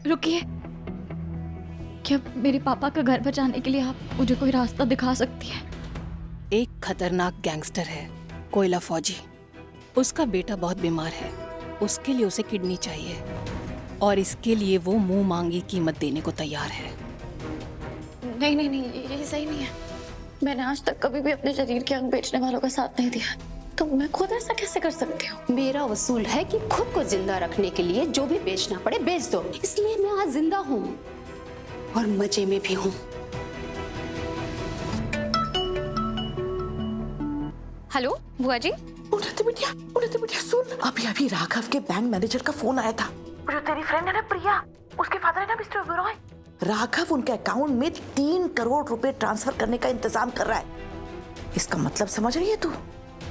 रुकिए, क्या मेरे पापा का घर बचाने के लिए आप मुझे कोई रास्ता दिखा सकती हैं? एक खतरनाक गैंगस्टर है कोयला फौजी। उसका बेटा बहुत बीमार है, उसके लिए उसे किडनी चाहिए और इसके लिए वो मुंह मांगी कीमत देने को तैयार है। नहीं नहीं नहीं, ये सही नहीं है। मैंने आज तक कभी भी अपने शरीर के अंग बेचने वालों का साथ नहीं दिया, तो मैं खुद ऐसा कैसे कर सकती हूँ? मेरा वसूल है कि खुद को जिंदा रखने के लिए जो भी बेचना पड़े बेच दो, इसलिए मैं आज जिंदा हूँ और मजे में भी हूँ। हेलो बुआ जी। उन्नति बिटिया सुन, अभी राघव के बैंक मैनेजर का फोन आया था। जो तेरी फ्रेंड है ना प्रिया, उसके फादर है ना मिस्टर ओबेरॉय, राघव उनके अकाउंट में 3 करोड़ रुपए ट्रांसफर करने का इंतजाम कर रहा है। इसका मतलब समझ रही है तू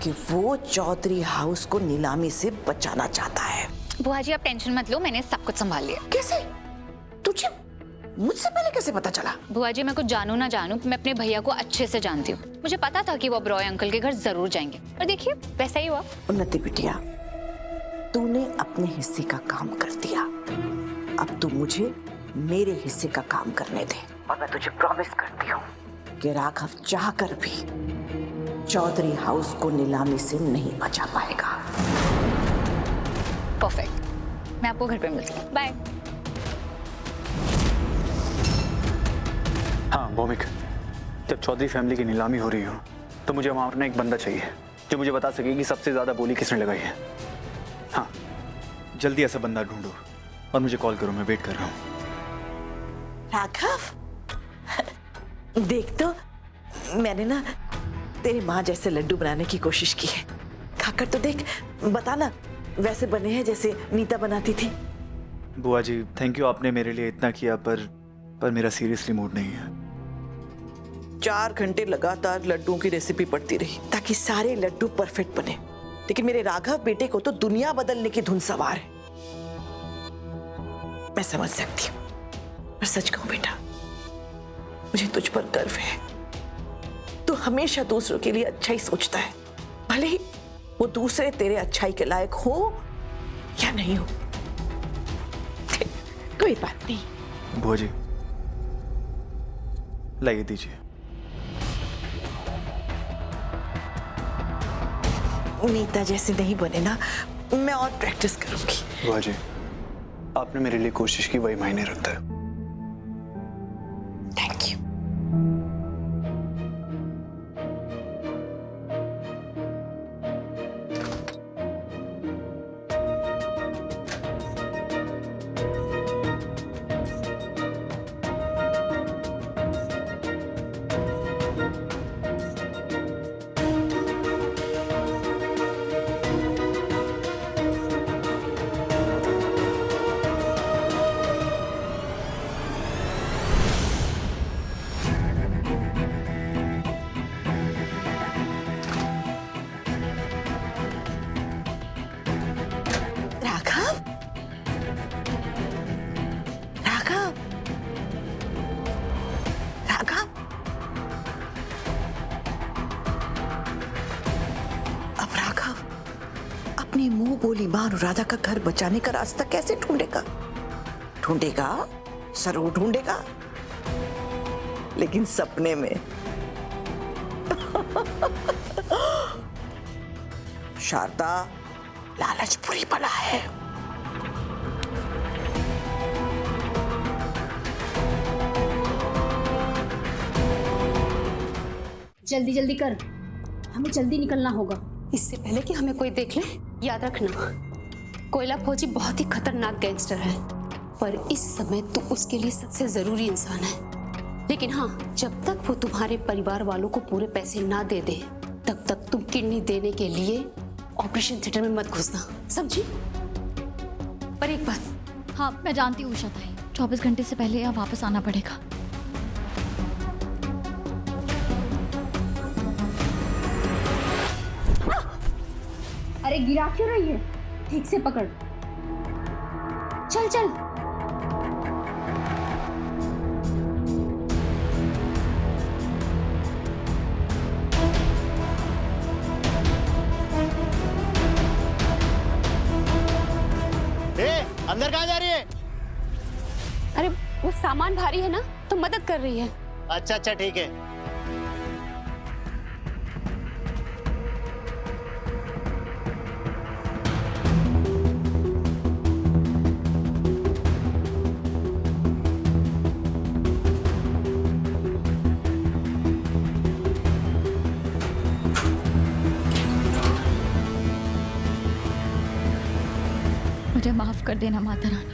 कि वो चौधरी हाउस को नीलामी से बचाना चाहता है। बुआ जी आप टेंशन मत लो, मैंने सब कुछ संभाल लिया। कैसे? तुझे मुझसे पहले कैसे पता चला? बुआ जी मैं कुछ जानू ना जानू, मैं अपने भैया को अच्छे से जानती हूँ। मुझे पता था कि वो ओबेरॉय अंकल के घर जरूर जाएंगे और देखिए वैसा ही हुआ। उन्नति बिटिया, तूने अपने हिस्से का काम कर दिया, अब तू मुझे मेरे हिस्से का काम करने दे। और मैं तुझे प्रॉमिस करती हूँ कि राघव चाहकर भी चौधरी हाउस को नीलामी से नहीं बचा पाएगा। परफेक्ट, मैं आपको घर पे मिलती हूँ। बाय। हाँ भौमिक, जब चौधरी फैमिली की नीलामी हो रही हो तो मुझे वहां पर ना एक बंदा चाहिए जो मुझे बता सके कि सबसे ज्यादा बोली किसने लगाई है। हाँ, जल्दी ऐसा बंदा ढूंढो और मुझे कॉल करो, मैं वेट कर रहा हूँ। राघव, देख तो मैंने ना तेरी माँ जैसे लड्डू बनाने की कोशिश की है, खाकर तो देख, बताना वैसे बने हैं जैसे नीता बनाती थी। बुआ जी थैंक यू, आपने मेरे लिए इतना किया, पर मेरा सीरियसली मूड नहीं है। 4 घंटे लगातार लड्डुओं की रेसिपी पढ़ती रही ताकि सारे लड्डू परफेक्ट बने, लेकिन मेरे राघव बेटे को तो दुनिया बदलने की धुन सवार है। मैं समझ सकती हूँ, पर सच कहूं बेटा, मुझे तुझ पर गर्व है। तू हमेशा दूसरों के लिए अच्छा ही सोचता है, भले ही वो दूसरे तेरे अच्छाई के लायक हो या नहीं हो। कोई बात नहीं। बुआ जी लाइए दीजिए। नीता जैसे नहीं बने ना, मैं और प्रैक्टिस करूंगी। बुआ जी आपने मेरे लिए कोशिश की, वही मायने रखता है। Thank you. अपनी मुंह बोली मां अनुराधा का घर बचाने का रास्ता कैसे ढूंढेगा? ढूंढेगा, जरूर ढूंढेगा, लेकिन सपने में। शारदा, लालच बुरी बला है। जल्दी जल्दी कर, हमें जल्दी निकलना होगा। इससे पहले कि हमें कोई देख ले, याद रखना कोयला फौजी बहुत ही खतरनाक गैंगस्टर है, पर इस समय तू उसके लिए सबसे जरूरी इंसान है। लेकिन हाँ, जब तक वो तुम्हारे परिवार वालों को पूरे पैसे ना दे दे, तब तक तुम किडनी देने के लिए ऑपरेशन थिएटर में मत घुसना, समझी? पर एक बात। हाँ मैं जानती हूँ उषा ताई, 24 घंटे से पहले यहाँ वापस आना पड़ेगा। अरे गिरा क्यों रही है? ठीक से पकड़। चल चल। अंदर कहाँ जा रही है? अरे वो सामान भारी है ना, तो मदद कर रही है। अच्छा अच्छा ठीक है। मुझे माफ कर देना माता रानी।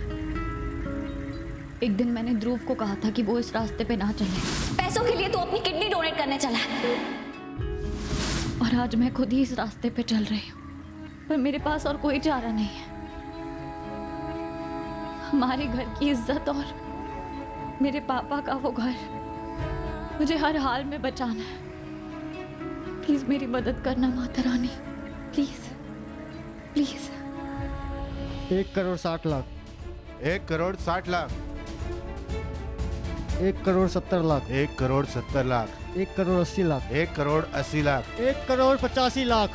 एक दिन मैंने ध्रुव को कहा था कि वो इस रास्ते पे ना चले। पैसों के लिए तो अपनी किडनी डोनेट करने चला है। और आज मैं खुद ही इस रास्ते पे चल रही हूँ, पर मेरे पास और कोई चारा नहीं है। हमारे घर की इज्जत और मेरे पापा का वो घर मुझे हर हाल में बचाना है। प्लीज मेरी मदद करना Mata Rani, please please. 1,60,00,000 1,60,00,000 1,70,00,000 1,70,00,000 1,80,00,000 1,80,00,000 1,85,00,000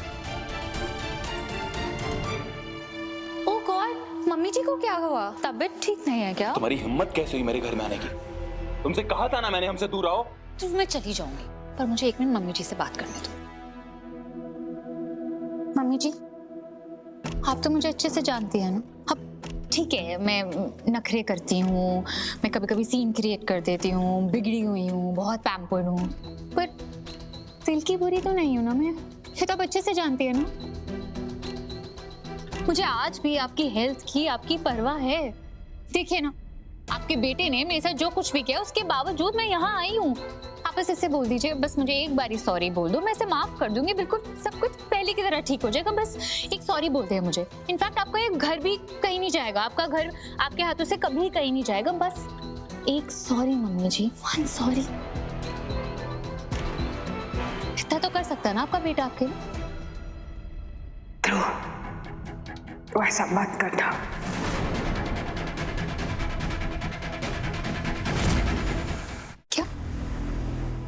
oh God, mummy ji को क्या हुआ? तबीयत ठीक नहीं है क्या? तुम्हारी हिम्मत कैसे हुई मेरे घर में आने की? तुमसे कहा था ना मैंने हमसे दूर आओ। तो मैं चली जाऊंगी, पर मुझे एक मिनट मम्मी जी से बात करने दो। मम्मी जी, आप तो मुझे अच्छे से जानती हैं ना। अब ठीक है, मैं नखरे करती हूँ, मैं कभी कभी सीन क्रिएट कर देती हूँ, बिगड़ी हुई हूँ, बहुत पैम्पर्ड हूँ, पर दिल की बुरी तो नहीं हूँ ना मैं। ये तो आप अच्छे से जानती है ना। मुझे आज भी आपकी हेल्थ की आपकी परवाह है। देखिए ना, आपके बेटे ने मेरे साथ जो कुछ भी किया उसके बावजूद मैं यहाँ आई हूँ। आप बस इससे बोल दीजिए, बस मुझे एक बारी सॉरी बोल दो, मैं इसे माफ कर दूंगी। बिल्कुल सब कुछ पहले की तरह ठीक हो जाएगा। बस एक सॉरी बोलते हैं मुझे। इनफैक्ट आपका ये घर भी कहीं नहीं जाएगा, आपका घर आपके हाथों से कभी कहीं नहीं जाएगा। बस एक सॉरी मम्मी जी, वन सॉरी। इतना तो कर सकता है ना आपका बेटा आपके लिए। ध्रुव, वैसा मत करना।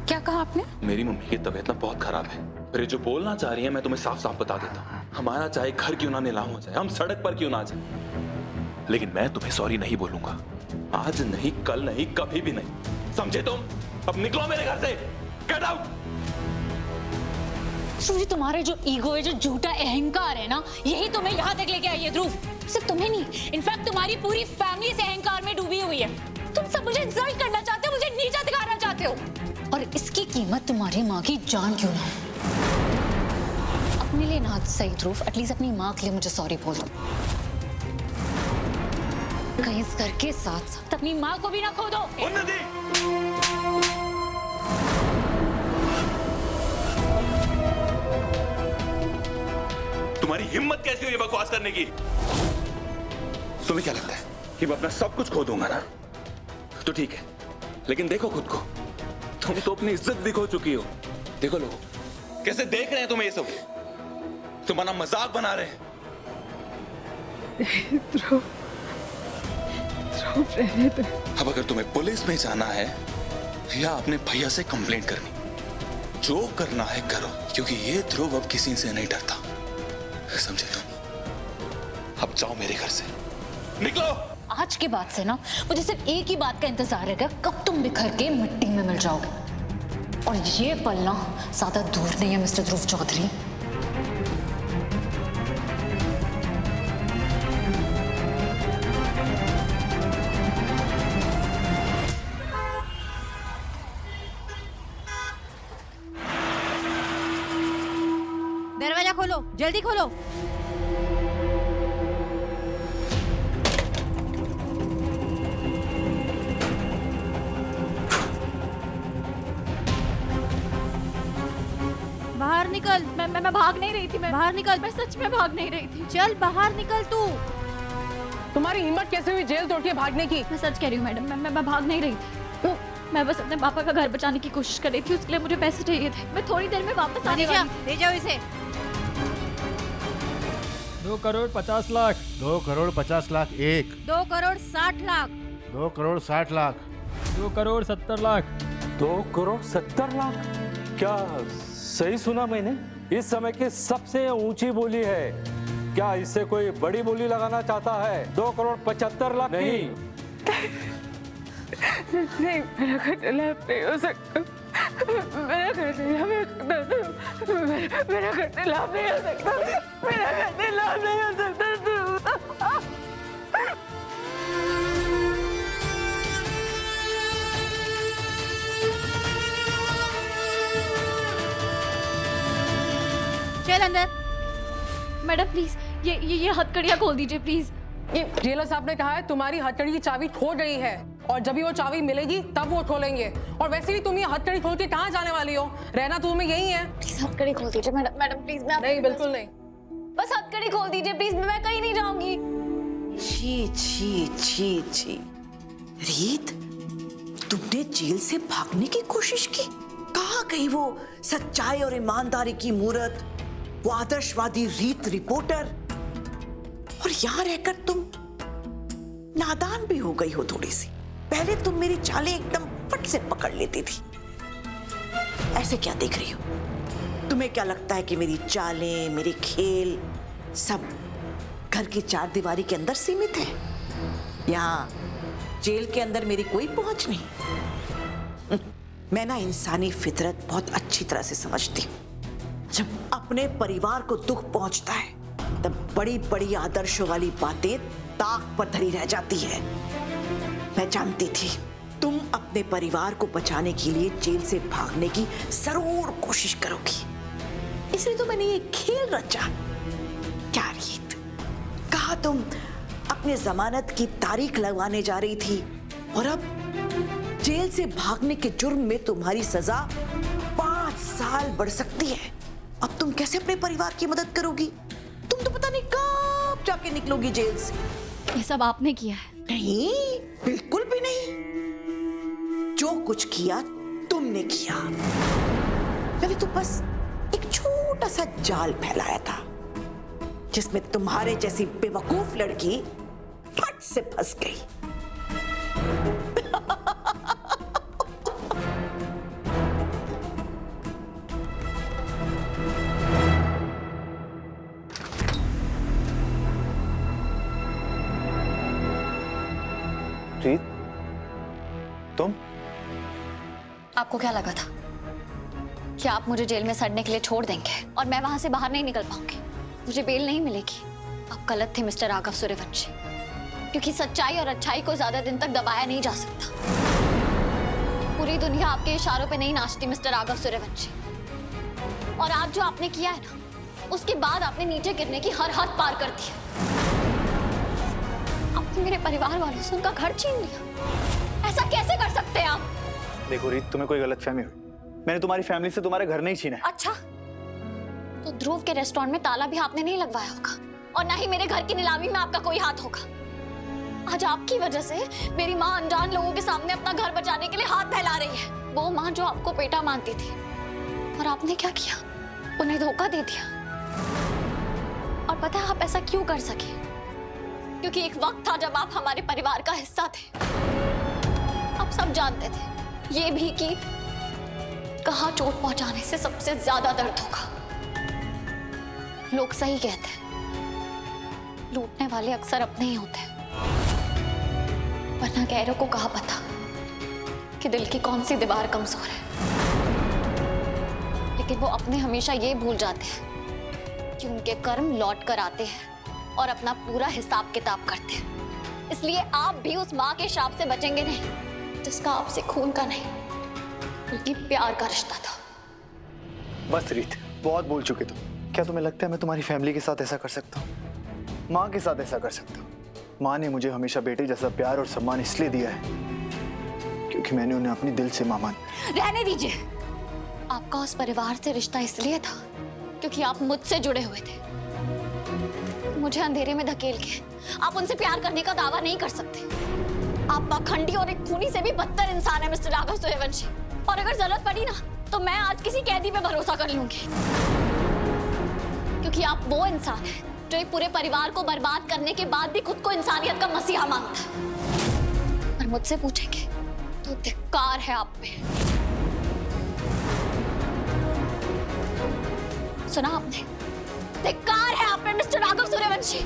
क्या कहा आपने? मेरी मम्मी की तबीयत ना बहुत खराब है। फिर ये जो बोलना चाह रही है मैं तुम्हें साफ साफ बता देता हूँ। हमारा चाहे घर क्यों ना नीलाम हो जाए, हम सड़क पर क्यों ना जाए, लेकिन मैं तुम्हें सॉरी नहीं बोलूंगा। आज नहीं, कल नहीं, कभी भी नहीं, समझे तुम? अब निकलो मेरे घर से, गेट आउट। सूरी, तुम्हारे जो ईगो है, जो झूठा अहंकार है ना, यही तुम्हें यहाँ तक लेके आई है ध्रुव। सिर्फ तुम्हें नहीं, इनफैक्ट तुम्हारी पूरी फैमिली इस अहंकार में डूबी हुई है। तुम सब मुझे इंसल्ट करना चाहते हो, मुझे नीचा दिखाना चाहते हो, और इसकी कीमत तुम्हारी माँ की जान क्यों ना हो। अपने लिए ना सही ध्रुव, एटलीस्ट अपनी माँ के लिए मुझे सॉरी बोल दो। कहीं इस घर के साथ साथ अपनी माँ को भी ना खो दो। तुम्हारी हिम्मत कैसी हुई बकवास करने की? तुम्हें क्या लगता है कि मैं अपना सब कुछ खो दूंगा ना? तो ठीक है, लेकिन देखो खुद को, तुम तो अपनी इज्जत भी खो चुकी हो। देखो लोग कैसे देख रहे हैं तुम्हें, ये सब तुम्हारा मजाक बना रहे हैं। अब अगर तुम्हें पुलिस में जाना है या अपने भैया से कंप्लेंट करनी, जो करना है करो, क्योंकि ये ध्रुव अब किसी से नहीं डरता, समझे तुम? अब जाओ मेरे घर से, निकलो। आज के बाद से ना मुझे सिर्फ एक ही बात का इंतजार रहेगा, कब तुम बिखर के मिट्टी में मिल जाओगे। और ये पल ना ज्यादा दूर नहीं है मिस्टर ध्रुव चौधरी। दरवाजा खोलो, जल्दी खोलो। बाहर निकल। मैं भाग नहीं रही थी, मैं बाहर निकल। मैं सच में भाग नहीं रही थी। चल बाहर निकल तू। तुम्हारी हिम्मत कैसे हुई जेल तोड़ के भागने की? मैं सच कह रही हूँ मैडम, मैं भाग नहीं रही थी। मैं बस अपने पापा का घर बचाने की कोशिश कर रही थी, उसके लिए मुझे पैसे चाहिए थे। मैं थोड़ी देर में वापस आने वाली थी। ले जाओ इसे। 2,50,00,000 2,50,00,000 1 2,60,00,000 2,60,00,000 2,70,00,000 2,70,00,000? क्या सही सुना मैंने? इस समय की सबसे ऊंची बोली है। क्या इससे कोई बड़ी बोली लगाना चाहता है? 2,75,00,000 नहीं, नहीं, मेरा खटलाप नहीं हो सकता। मेरा खटलाप मेरा खटलाप नहीं हो सकता। मेरा खटलाप नहीं हो सकता। चल अंदर। मैडम प्लीज ये हथकड़ियाँ खोल दीजिए प्लीज। जेलर साहब ने कहा है तुम्हारी हथकड़ी की चाबी खो गई है और जब भी वो चाबी मिलेगी तब वो खोलेंगे। और वैसे भी तुम ये हथकड़ी खोल के कहाँ जाने वाली हो? रहना तो तुम्हें यही है। प्लीज हथकड़ी खोल दीजिए मैडम प्लीज। मैं नहीं, बिल्कुल नहीं। बस हथकड़ी खोल दीजिए प्लीज, मैं कहीं नहीं जाऊंगी। छी छी छी छी। रीत, तुमने जेल से भागने की कोशिश की? कहाँ गई वो सच्चाई और ईमानदारी की मूरत, वो आदर्शवादी रीत रिपोर्टर? और यहाँ रहकर तुम नादान भी हो गई हो थोड़ी सी। पहले तुम मेरी चालें एकदम फट से पकड़ लेती थी, ऐसे क्या देख रही हो? तुम्हें क्या लगता है कि मेरी चालें, मेरे खेल सब घर की चार दीवारी के अंदर सीमित है? यहाँ जेल के अंदर मेरी कोई पहुंच नहीं। मैं ना इंसानी फितरत बहुत अच्छी तरह से समझती हूँ। जब अपने परिवार को दुख पहुंचता है तब बड़ी बड़ी आदर्शों वाली बातें ताक पर धरी रह जाती है। मैं जानती थी तुम अपने परिवार को बचाने के लिए जेल से भागने की जरूर कोशिश करोगी, इसलिए तो मैंने ये खेल रचा। क्या रीत, कहा तुम अपने जमानत की तारीख लगवाने जा रही थी और अब जेल से भागने के जुर्म में तुम्हारी सजा 5 साल बढ़ सकती है। अब तुम कैसे अपने परिवार की मदद करोगी? तुम तो पता नहीं कब जाके निकलोगी जेल से। ये सब आपने किया है? नहीं, बिल्कुल भी नहीं। जो कुछ किया तुमने किया। मैंने तो बस एक छोटा सा जाल फैलाया था जिसमें तुम्हारे जैसी बेवकूफ लड़की फट से फंस गई। रीत, तुम? आपको क्या लगा था कि आप मुझे जेल में सड़ने के लिए छोड़ देंगे और मैं वहां से बाहर नहीं निकल पाऊंगी, मुझे बेल नहीं मिलेगी? आप गलत थे मिस्टर राघव सूर्यवंशी, क्योंकि सच्चाई और अच्छाई को ज्यादा दिन तक दबाया नहीं जा सकता। पूरी दुनिया आपके इशारों पे नहीं नाचती मिस्टर राघव सूर्यवंशी। और आज जो आपने किया है ना, उसके बाद आपने नीचे गिरने की हर हद पार कर दी है। आपने मेरे परिवार वालों से उनका घर छीन लिया। ऐसा कैसे कर सकते हैं आप? देखो रीत, तुम्हें कोई गलतफहमी हुई। मैंने तुम्हारी फैमिली से तुम्हारे घर नहीं छीना है। अच्छा, तो ध्रुव के रेस्टोरेंट में ताला भी आपने नहीं लगवाया होगा और ना ही मेरे घर की नीलामी में आपका कोई हाथ होगा। आज आपकी वजह से मेरी माँ अनजान लोगों के सामने अपना घर बचाने के लिए हाथ फैला रही है। वो माँ जो आपको बेटा मानती थी, और आपने क्या किया? उन्हें धोखा दे दिया। और पता है आप ऐसा क्यों कर सके? क्योंकि एक वक्त था जब आप हमारे परिवार का हिस्सा थे। आप सब जानते थे ये भी कि कहाँ चोट पहुंचाने से सबसे ज्यादा दर्द होगा। लोग सही कहते हैं, लूटने वाले अक्सर अपने ही होते हैं। वरना गैरों को कहा पता कि दिल की कौन सी दीवार कमजोर है। लेकिन वो अपने हमेशा ये भूल जाते हैं कि उनके कर्म लौट कर आते हैं और अपना पूरा हिसाब किताब करते हैं। इसलिए आप भी उस माँ के शाप से बचेंगे नहीं जिसका आपसे खून का नहीं बल्कि प्यार का रिश्ता था। बस रीत, बहुत बोल चुके तुम। क्या तुम्हें लगता है मैं तुम्हारी फैमिली के साथ ऐसा कर सकता हूँ? माँ के साथ ऐसा कर सकता हूँ? माँ ने मुझे हमेशा बेटे जैसा प्यार और सम्मान इसलिए दिया है क्योंकि मैंने उन्हें अपनी दिल से मां माना। रहने दीजिए। आपका उस परिवार से रिश्ता इसलिए था क्योंकि आप मुझसे जुड़े हुए थे। मुझे अंधेरे में धकेल के आप उनसे प्यार करने का दावा नहीं कर सकते। आप पाखंडी और एक खूनी से भी बदतर इंसान है मिस्टर राघव सूर्यवंशी। और अगर जरूरत पड़ी ना तो मैं आज किसी कैदी पे भरोसा कर लूंगी, क्योंकि आप वो इंसान है जो एक पूरे परिवार को बर्बाद करने के बाद भी खुद को इंसानियत का मसीहा मानता है। और मुझसे पूछेंगे तो धिक्कार है आप में। सुना आपने? धिक्कार है आप में मिस्टर राघव सूर्यवंशी।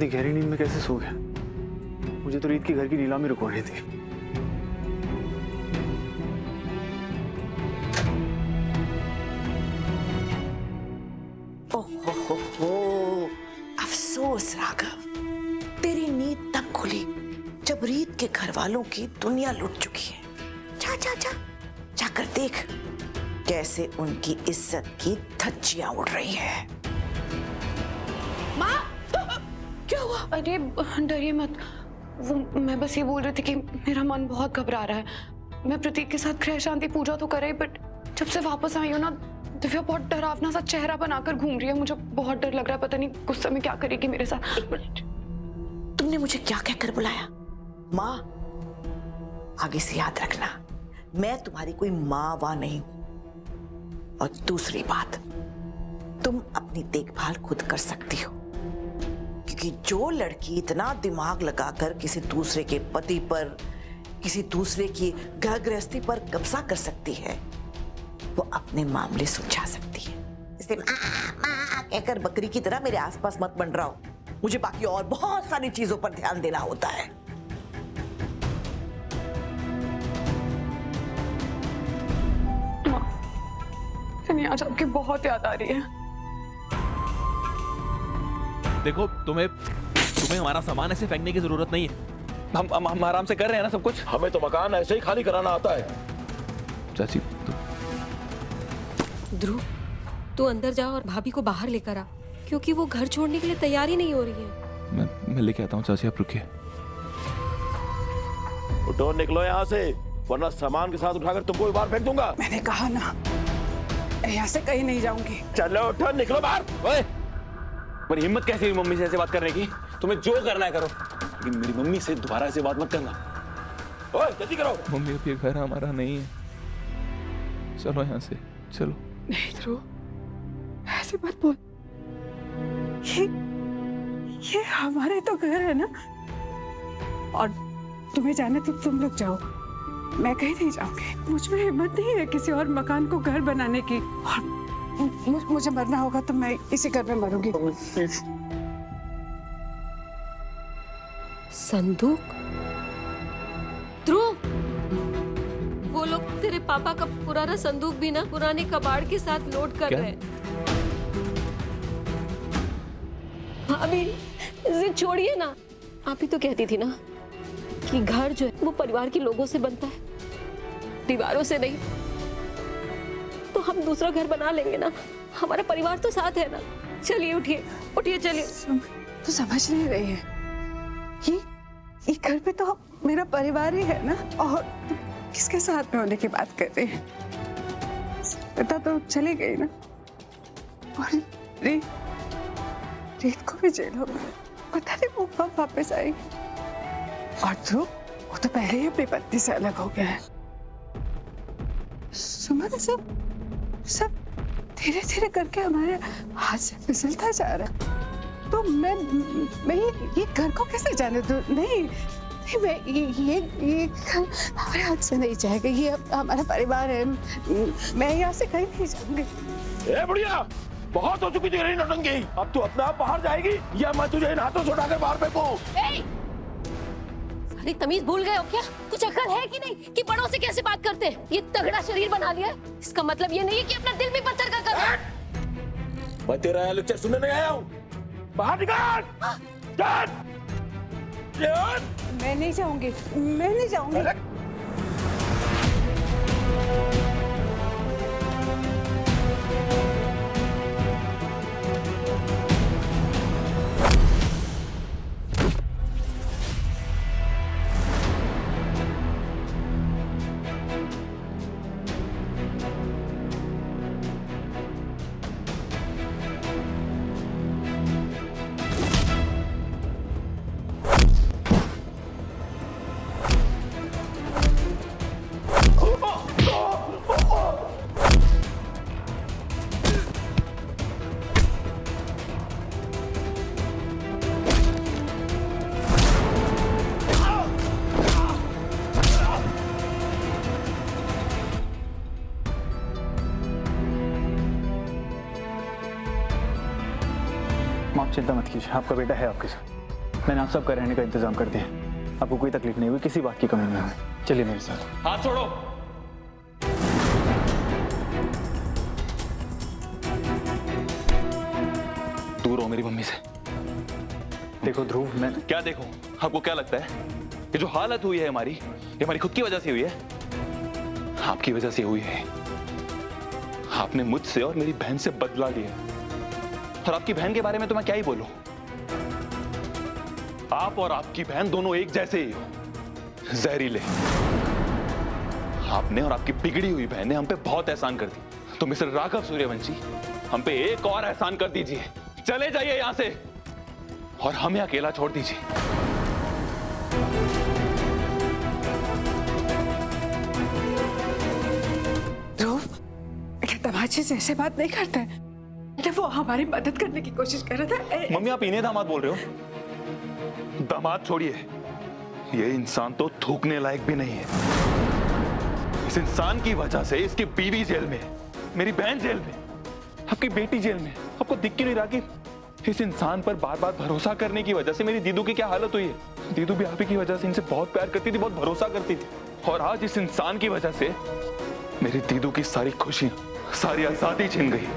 इतनी गहरी नींद में कैसे सो गया? मुझे तो रीत के घर की नीलामी रुकवानी थी। ओहो, अफसोस राघव, तेरी नींद तब खुली जब रीत के घर वालों की दुनिया लुट चुकी है। जा जा जा, जाकर देख कैसे उनकी इज्जत की धज्जियां उड़ रही है। माँ, क्या हुआ? अरे डरिए मत, वो मैं बस ये बोल रही थी कि मेरा मन बहुत घबरा रहा है। मैं प्रतीक के साथ गृह शांति पूजा तो कर रही, बट जब से वापस आई हूँ ना, दिव्या बहुत डरावना सा चेहरा बनाकर घूम रही है। मुझे बहुत डर लग रहा है, पता नहीं गुस्से में क्या करेगी मेरे साथ। एक मिनट, तुमने मुझे क्या कहकर बुलाया? माँ, आगे से याद रखना, मैं तुम्हारी कोई माँ वा नहीं हूं। और दूसरी बात, तुम अपनी देखभाल खुद कर सकती हो, क्योंकि जो लड़की इतना दिमाग लगाकर किसी दूसरे के पति पर, किसी दूसरे की घर गृहस्थी पर कब्जा कर सकती है, वो अपने मामले सुलझा सकती है। इसलिए माँ कहकर बकरी की तरह मेरे आसपास मत मंडराओ। मुझे बाकी और बहुत सारी चीजों पर ध्यान देना होता है। माँ, आज आपकी बहुत याद आ रही है। देखो, तुम्हें हमारा सामान ऐसे फेंकने की जरूरत नहीं है। हम आराम से कर रहे हैं ना सब कुछ। हमें तो मकान ऐसे ही खाली कराना आता है। चाची ध्रुव, तू अंदर जा और भाभी को बाहर लेकर आ, क्योंकि वो घर छोड़ने के लिए तैयार ही नहीं हो रही है। मैं लेके आता हूँ चाची, आप रुकिए। उठो, निकलो यहाँ से, वरना सामान के साथ उठाकर तुमको भी बाहर फेंक दूंगा। मैंने कहा ना, यहाँ से कहीं नहीं जाऊंगी। चलो उठो, निकलो बाहर। ओए, पर हिम्मत कैसे हुई मम्मी से ऐसे बात करने की? तुम्हें जो करना है करो, लेकिन मेरी मम्मी से दोबारा ऐसे बात मत करना। ओए, जल्दी करो। मम्मी, अब ये घर हमारा नहीं है, चलो यहाँ से, चलो। नहीं ध्रुव, ऐसे मत बोल। ये हमारे तो घर है ना, और तुम्हें जाने तो तुम लोग जाओ, मैं कहीं नहीं जाऊंगी। मुझ में हिम्मत नहीं है किसी और मकान को घर बनाने की, और मुझे मरना होगा तो मैं इसी घर में मरूंगी। संदूक? ध्रुव, वो लोग तेरे पापा का पुराना संदूक भी ना पुराने कबाड़ के साथ लोड कर रहे हैं। अभी इसे छोड़िए ना। आप ही तो कहती थी ना कि घर जो है वो परिवार के लोगों से बनता है, दीवारों से नहीं। तो हम दूसरा घर बना लेंगे ना, हमारा परिवार तो साथ है ना। चलिए उठिए, उठिए, चलिए। तो समझ नहीं रही है, ये घर पे तो मेरा परिवार ही है ना, और तुम किसके साथ में होने की बात कर रही है? पता तो चली गई ना, और रीत को भी जेल हो गई, पता नहीं वो कब वापस आएगी। और तो वो तो पहले ही अपनी पत्नी से अलग हो गया है। सुमन, सब धीरे धीरे करके हमारे हाथ से फिसलता जा रहा है। तो मैं ये घर को कैसे जाने दूं? नहीं, मैं ये घर हमारे हाथ से नहीं जाएगा। ये हमारा परिवार है, मैं यहाँ से कहीं नहीं जाऊंगी। ए बुढ़िया, बहुत हो चुकी तेरी नौटंकी। अब तू अपने आप बाहर जाएगी या मैं तुझे इन हाथों से उठाकर बाहर फेंकूं? सारी तमीज भूल गए हो क्या? कुछ अकल है कि नहीं कि बड़ों से कैसे बात करते हैं? ये तगड़ा शरीर बना लिया, इसका मतलब ये नहीं है कि अपना दिल भी पत्थर का कर। मैं तेरा लेक्चर सुनने नहीं आया हूँ। बाहर निकाल। मैं नहीं जाऊंगी, मैं नहीं जाऊंगी। आप चिंता मत कीजिए, आपका बेटा है आपके साथ। मैंने आप सबका रहने का इंतजाम कर दिया, आपको कोई तकलीफ नहीं हुई, किसी बात की कमी नहीं हुई। चलिए मेरे साथ। हाथ छोड़ो। दूर हो मेरी मम्मी से। देखो ध्रुव, मैं क्या देखो? आपको क्या लगता है ये जो हालत हुई है हमारी, ये हमारी खुद की वजह से हुई है? आपकी वजह से हुई है। आपने मुझसे और मेरी बहन से बदला लिया, और आपकी बहन के बारे में तो मैं क्या ही बोलूं। आप और आपकी बहन दोनों एक जैसे ही हो, जहरीले। आपने और आपकी बिगड़ी हुई बहन ने हम पे बहुत एहसान कर दी। तो मिस्टर राघव सूर्यवंशी, हम पे एक और एहसान कर दीजिए, चले जाइए यहां से और हमें अकेला छोड़ दीजिए। ध्रुव, तमाचे से ऐसे बात नहीं करता है। वो हमारी मदद करने की कोशिश कर रहा था। मम्मी, आप इन्हें दामाद बोल रहे हो? दामाद छोड़िए, ये इंसान तो थूकने लायक भी नहीं है। इस इंसान की वजह से इसकी बीवी जेल में, मेरी बहन जेल में, आपकी बेटी जेल में। आपको दिख क्यों नहीं रहा कि इस इंसान पर बार बार भरोसा करने की वजह से मेरी दीदू की क्या हालत हुई है? दीदू भी आप ही की वजह से इनसे बहुत प्यार करती थी, बहुत भरोसा करती थी, और आज इस इंसान की वजह से मेरी दीदू की सारी खुशियां, सारी आजादी छिन गई।